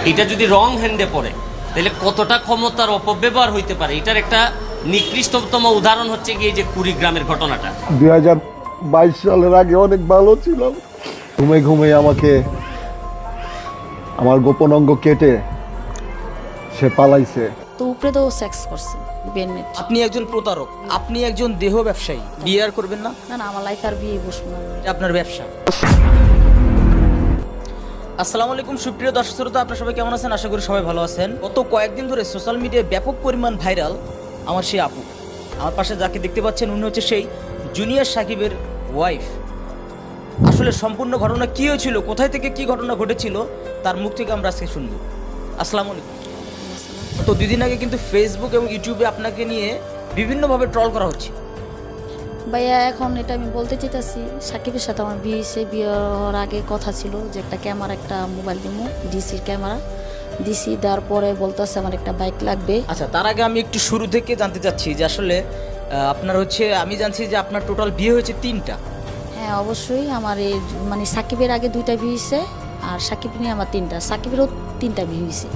এটা যদি রং হ্যান্ডে পড়ে তাহলে কতটা ক্ষমতার অপব্যবহার হইতে পারে। এটার একটা নিকৃষ্টতম উদাহরণ হচ্ছে গিয়ে যে কুড়িগ্রামের ঘটনাটা। 2022 সালের আগে অনেক ভালো ছিলাম। ঘুমে ঘুমে আমাকে আমার গোপন অঙ্গ কেটে সে পালাইছে। তো উপরে তো সেক্স করছে বেডমেট। আপনি একজন প্রতারক, আপনি একজন দেহ ব্যবসায়ী, বিয়ে আর করবেন না? না না, আমার লাইফ আর বিয়ে বসবো না। এটা আপনার ব্যবসা। আসসালামু আলাইকুম সুপ্রিয় দর্শক শ্রোতা, আপনারা সবাই কেমন আছেন? আশা করি সবাই ভালো আছেন। গত কয়েকদিন ধরে সোশ্যাল মিডিয়ায় ব্যাপক পরিমাণ ভাইরাল আমার সেই আপু। আমার পাশে যাকে দেখতে পাচ্ছেন উনি হচ্ছে সেই জুনিয়র সাকিবের ওয়াইফ। আসলে সম্পূর্ণ ঘটনা কী হয়েছিল, কোথায় থেকে কি ঘটনা ঘটেছিল তার মুখ থেকে আমরা আজকে শুনবো। আসসালামু আলাইকুম। তো দুদিন আগে কিন্তু ফেসবুক এবং ইউটিউবে আপনাকে নিয়ে বিভিন্নভাবে ট্রল করা হচ্ছে। ভাইয়া এখন এটা আমি বলতে চাইতেছি, সাকিবের সাথে আমার বিয়ে হয়েছে। বিয়ে হওয়ার আগে কথা ছিল যে একটা ক্যামেরা, একটা মোবাইল দিমু, ডিসির ক্যামেরা ডিসি দেওয়ার পরে বলতেছে আমার একটা বাইক লাগবে। আচ্ছা, তার আগে আমি একটু শুরু থেকে জানতে চাচ্ছি যে আসলে আপনার হচ্ছে, আমি জানছি যে আপনার টোটাল বিয়ে হয়েছে 3টা। হ্যাঁ অবশ্যই, আমার এই মানে সাকিবের আগে 2টা বিয়ে হয়েছে, আর সাকিব নিয়ে আমার 3টা। সাকিবেরও 3টা বিয়ে হয়েছে,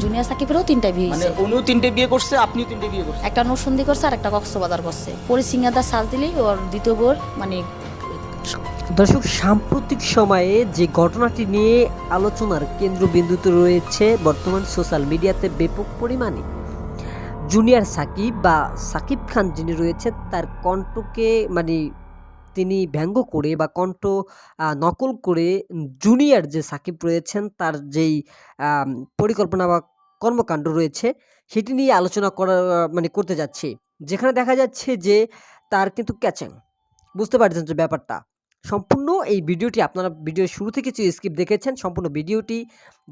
জুনিয়র সাকিবেরও 3টা বিয়ে মানে হয়েছে। উনিও 3টে বিয়ে করছে, আপনিও 3টে বিয়ে করছেন। একটা নরসিংদী করছে আর একটা কক্সবাজার করছে। পরিসিংহাদা সাজ দিলেই ওর দ্বিতীয় বোর মানে। দর্শক, সাম্প্রতিক সময়ে যে ঘটনাটি নিয়ে আলোচনার কেন্দ্রবিন্দুতে রয়েছে বর্তমান সোশ্যাল মিডিয়াতে ব্যাপক পরিমাণে, জুনিয়র সাকিব বা সাকিব খান যিনি রয়েছেন তার কণ্ঠকে মানে তিনি ব্যঙ্গ করে বা কণ্ঠ নকল করে জুনিয়র যে সাকিব রয়েছেন তার যেই পরিকল্পনা বা কর্মকাণ্ড রয়েছে সেটি নিয়ে আলোচনা করা মানে করতে যাচ্ছে, যেখানে দেখা যাচ্ছে যে তার কিন্তু ক্যাচিং, বুঝতে পারছেন যে ব্যাপারটা। সম্পূর্ণ এই ভিডিওটি আপনারা ভিডিওর শুরু থেকে যে স্কিপ দেখেছেন, সম্পূর্ণ ভিডিওটি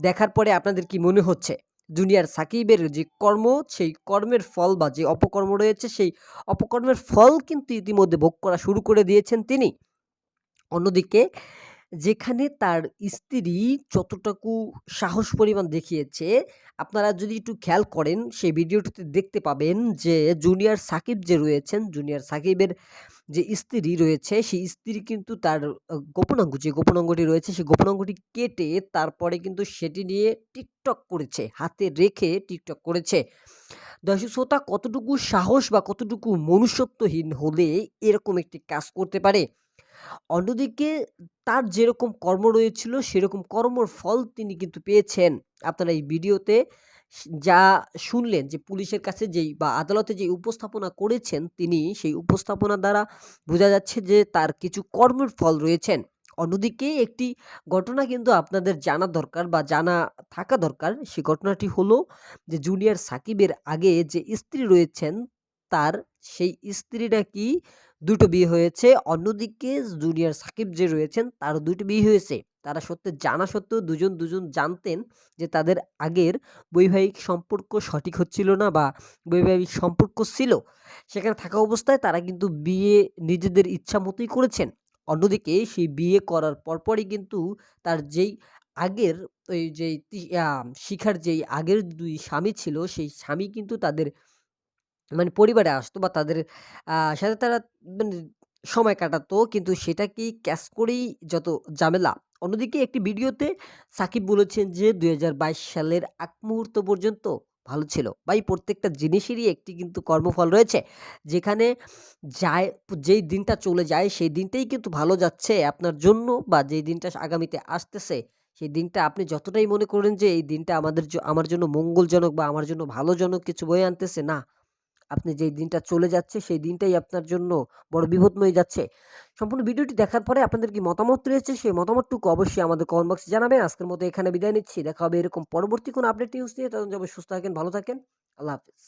দেখার পরে আপনাদের কি মনে হচ্ছে জুনিয়র সাকিবের যে কর্ম, সেই কর্মের ফল বা যে অপকর্ম রয়েছে সেই অপকর্মের ফল কিন্তু ইতিমধ্যে ভোগ করা শুরু করে দিয়েছেন তিনি। অন্যদিকে যেখানে তার স্ত্রী যতটুকু সাহস পরিমাণ দেখিয়েছে, আপনারা যদি একটু খেয়াল করেন সেই ভিডিওটিতে দেখতে পাবেন যে জুনিয়র সাকিব যে রয়েছেন, জুনিয়র সাকিবের যে স্ত্রী রয়েছে সেই স্ত্রী কিন্তু তার গোপনাঙ্গ, যে গোপনাঙ্গটি রয়েছে সেই গোপনাঙ্গটি কেটে তারপরে কিন্তু সেটি নিয়ে টিকটক করেছে, হাতে রেখে টিকটক করেছে। দর্শক শ্রোতা, কতটুকু সাহস বা কতটুকু মনুষ্যত্বহীন হলে এরকম একটি কাজ করতে পারে। অন্যদিকে তার যেরকম কর্ম রয়েছিল সেরকম কর্মর ফল তিনি কিন্তু পেয়েছেন। আপনারা এই ভিডিওতে যা শুনলেন যে পুলিশের কাছে যেই বা আদালতে যে উপস্থাপনা করেছেন তিনি, সেই উপস্থাপনা দ্বারা বোঝা যাচ্ছে যে তার কিছু কর্মের ফল রয়েছেন। অন্যদিকে একটি ঘটনা কিন্তু আপনাদের জানা দরকার বা জানা থাকা দরকার। সেই ঘটনাটি হলো যে জুনিয়র সাকিবের আগে যে স্ত্রী রয়েছেন তার, সেই স্ত্রী নাকি 2টো বিয়ে হয়েছে। অন্যদিকে জুনিয়র সাকিব যে রয়েছেন তারও 2টো বিয়ে হয়েছে। তারা জানা সত্ত্বেও দুজন জানতেন যে তাদের আগের বৈবাহিক সম্পর্ক সঠিক হচ্ছিল না বা বৈবাহিক সম্পর্ক ছিল। সেখানে থাকা অবস্থায় তারা কিন্তু বিয়ে নিজেদের ইচ্ছা মতোই করেছেন। অন্যদিকে সেই বিয়ে করার পরপরই কিন্তু তার যেই আগের ওই যেই শিখার যেই আগের 2 স্বামী ছিল, সেই স্বামী কিন্তু তাদের মানে পরিবারে আসতো বা তাদের সাথে তারা মানে সময় কাটাতো, কিন্তু সেটাকেই ক্যাচ করেই যত ঝামেলা। অন্যদিকে একটি ভিডিওতে সাকিব বলেছেন যে ২০২২ সালের আগ মুহূর্ত পর্যন্ত ভালো ছিল। ভাই, প্রত্যেকটা জিনিসেরই একটি কিন্তু কর্মফল রয়েছে। যেখানে যায়, যেই দিনটা চলে যায় সেই দিনটাই কিন্তু ভালো যাচ্ছে আপনার জন্য, বা যেই দিনটা আগামীতে আসতেছে সেই দিনটা আপনি যতটাই মনে করেন যে এই দিনটা আমার জন্য মঙ্গলজনক বা আমার জন্য ভালোজনক কিছু বয়ে আনতেছে, না। আপনি যেই দিনটা চলে যাচ্ছে সেই দিনটাই আপনার জন্য বড় বিপদময় যাচ্ছে। সম্পূর্ণ ভিডিওটি দেখার পরে আপনাদের কি মতামত রয়েছে সেই মতামতটুকু অবশ্যই আমাদের কমেন্ট বক্সে জানাবেন। আজকের মতো এখানে বিদায় নিচ্ছি। দেখা হবে এরকম পরবর্তী কোনো আপডেট নিউজ নিয়ে। তখন যাবো, সুস্থ থাকেন, ভালো থাকেন। আল্লাহ হাফেজ।